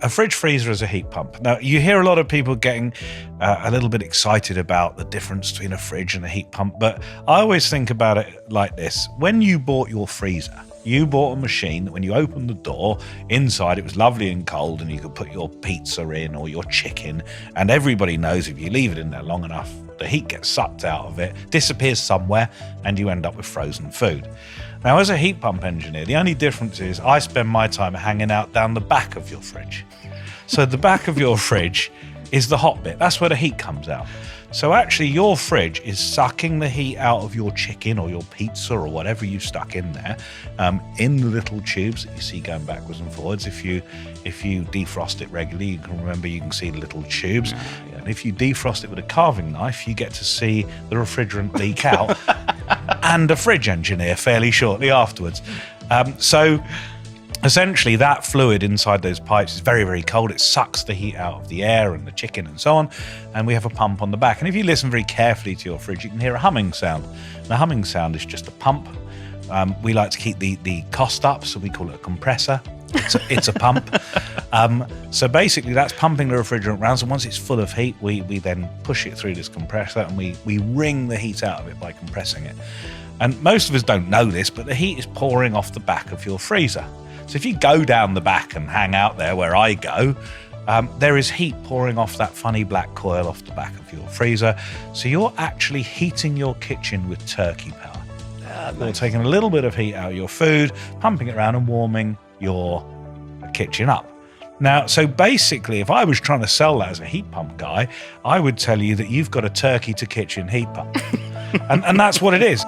a fridge freezer is a heat pump. Now, you hear a lot of people getting a little bit excited about the difference between a fridge and a heat pump, but I always think about it like this. When you bought your freezer, you bought a machine that when you opened the door, inside it was lovely and cold and you could put your pizza in or your chicken, and everybody knows if you leave it in there long enough, the heat gets sucked out of it, disappears somewhere, and you end up with frozen food. Now, as a heat pump engineer, the only difference is I spend my time hanging out down the back of your fridge. So the back of your fridge is the hot bit. That's where the heat comes out. So actually your fridge is sucking the heat out of your chicken or your pizza or whatever you stuck in there, in the little tubes that you see going backwards and forwards. If you defrost it regularly, you can see the little tubes. Yeah. And if you defrost it with a carving knife, you get to see the refrigerant leak out and a fridge engineer fairly shortly afterwards. So essentially, that fluid inside those pipes is very, very cold. It sucks the heat out of the air and the chicken and so on. And we have a pump on the back. And if you listen very carefully to your fridge, you can hear a humming sound. And a humming sound is just a pump. We like to keep the cost up, so we call it a compressor. It's a pump. So basically, that's pumping the refrigerant around. So once it's full of heat, we then push it through this compressor and we wring the heat out of it by compressing it. And most of us don't know this, but the heat is pouring off the back of your freezer. So if you go down the back and hang out there where I go, there is heat pouring off that funny black coil off the back of your freezer. So you're actually heating your kitchen with turkey power. You're taking a little bit of heat out of your food, pumping it around and warming your kitchen up. Now, so basically, if I was trying to sell that as a heat pump guy, I would tell you that you've got a turkey to kitchen heat pump. and that's what it is.